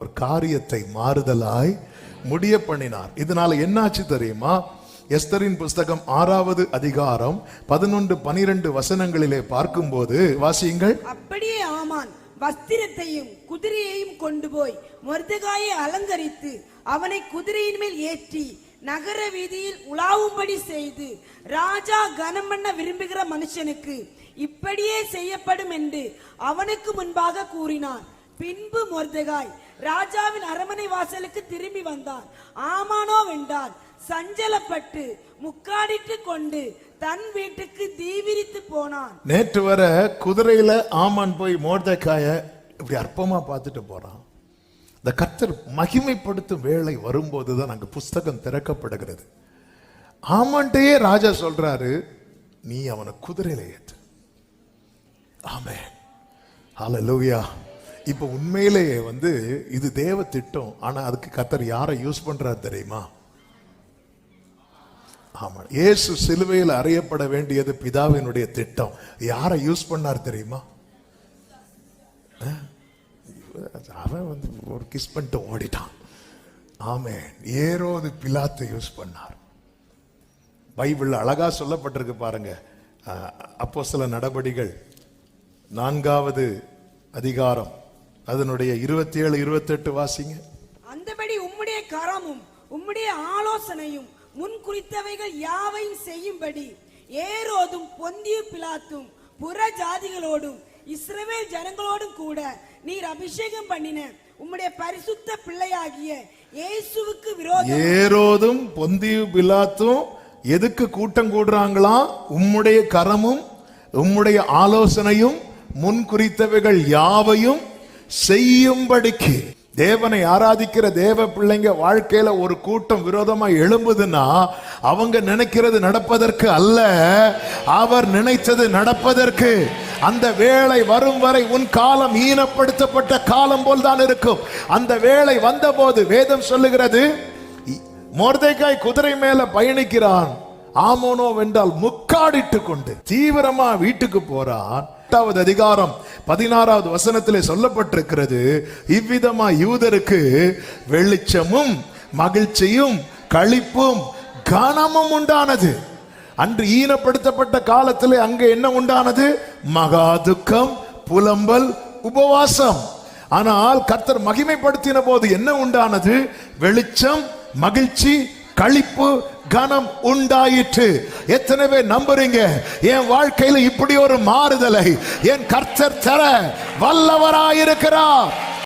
ஒரு காரியத்தை மாறுதலாய் முடிய பண்ணினார். இதனால என்னாச்சு தெரியுமா? எஸ்தரின் புஸ்தகம் 6வது அதிகாரம் 11-12 வசனங்களிலே பார்க்கும்போது வாசியுங்கள். அப்படியே ஆமான் வஸ்திரத்தையும் குதிரையையும் கொண்டு போய் மொர்தெகாயை அலங்கரித்து அவனை குதிரையின் மேல் ஏற்றி நகர வீதியில் உலாவும்படி செய்து, ராஜா கனம் பண்ண விரும்புகிற மனுஷனுக்கு இப்படியே செய்யப்படும் என்று அவனுக்கு முன்பாக கூறினார். பின்பு மொர்தெகாய் ராஜாவின் அரமனை வாசலுக்கு திரும்பி வந்தான். ஆமானோ வென்றான் சஞ்சலப்பட்டு முக்காடிட்டு கொண்டு தன் வீட்டுக்கு தீவிரித்து போனான். நேற்று வர குதிரையில ஆமான் போய் மொர்தெகாய இப்படி அற்பமா பார்த்துட்டு போறான். இந்த கர்த்தர் மகிமைப்படுத்தும் வேளை வரும்போதுதான் அங்க புஸ்தகம் திறக்கப்படுகிறது. ஆமான்டையே ராஜா சொல்றாரு, நீ அவனை குதிரையில ஏத்து. ஆமென், ஹல்லேலூயா. இப்ப உண்மையிலேயே இது தேவ திட்டம். ஆனா அதுக்கு கர்த்தர் யாரை யூஸ் பண்றார் தெரியுமா? ஆமா, இயேசு சிலுவையில் அறையப்பட வேண்டியது பிதாவினுடைய திட்டம். யாரை யூஸ் பண்ணார் தெரியுமா? அவன் ஒரு கிஸ் பண்ணிட்டு ஓடிட்டான். ஆமென். ஏரோது பிலாத்தை யூஸ் பண்ணார். பைபிள் அழகா சொல்லப்பட்டிருக்கு பாருங்க. அப்போஸ்தல நடபடிகள் 4வது அதிகாரம் அதனுடைய 27-28 வாசிங்க. அந்தபடி உம்முடைய கரமும் உம்முடைய ஆலோசனையும் முன் குறித்தவைகள் யாவையும் செய்யும்படி ஏரோதும் பொந்தியு பிலாத்தும் புற ஜாதிகளோடும் இஸ்ரவேல் ஜனங்களோடும் கூட நீர் அபிஷேகம் பண்ணின உம்முடைய பரிசுத்த பிள்ளையாகிய இயேசுவுக்கு விரோதம். ஏரோதும் பொந்தியு பிலாத்தும் எதுக்கு கூட்டம் கூடுறாங்களா? உம்முடைய கரமும் உம்முடைய ஆலோசனையும் முன் குறித்தவைகள் யாவையும் செய்யும்படிக்கு. தேவனை ஆராதிக்கிற தேவ பிள்ளைங்க வாழ்க்கையில ஒரு கூட்டம் விரோதமா எழும்புதுன்னா அவங்க நினைக்கிறது நடப்பதற்கு அல்ல, அவர் நினைத்தது நடப்பதற்கு. அந்த வேளை வரும் வரை உன் காலம் ஈனப்படுத்தப்பட்ட காலம் போல் தான் இருக்கும். அந்த வேளை வந்தபோது வேதம் சொல்லுகிறது, மொர்தெகாய் குதிரை மேல பயணிக்கிறான். ஆமோனோ வென்றால் முக்காடிட்டு கொண்டு தீவிரமா வீட்டுக்கு போறான். 8வது அதிகாரம் 16வது வசனத்திலே சொல்லப்பட்டிருக்கிறது, இவ்விதமா யூதருக்கு வெளிச்சமும் மகிழ்ச்சியும் களிப்பும் கனமும் உண்டானது. அன்று ஈனப்படுத்தப்பட்ட காலத்திலே அங்கே என்ன உண்டானது? மகா துக்கம், புலம்பல், உபவாசம். ஆனால் கர்த்தர் மகிமைப்படுத்தின போது என்ன உண்டானது? வெளிச்சம், மகிழ்ச்சி, களிப்பு, கனம் உண்டாயிற்று. எத்தனை பேர் நம்புறீங்க? என் வாழ்க்கையில இப்படி ஒரு மாறுதலை என் கர்த்தர் தர வல்லவராயிருக்கிறார்.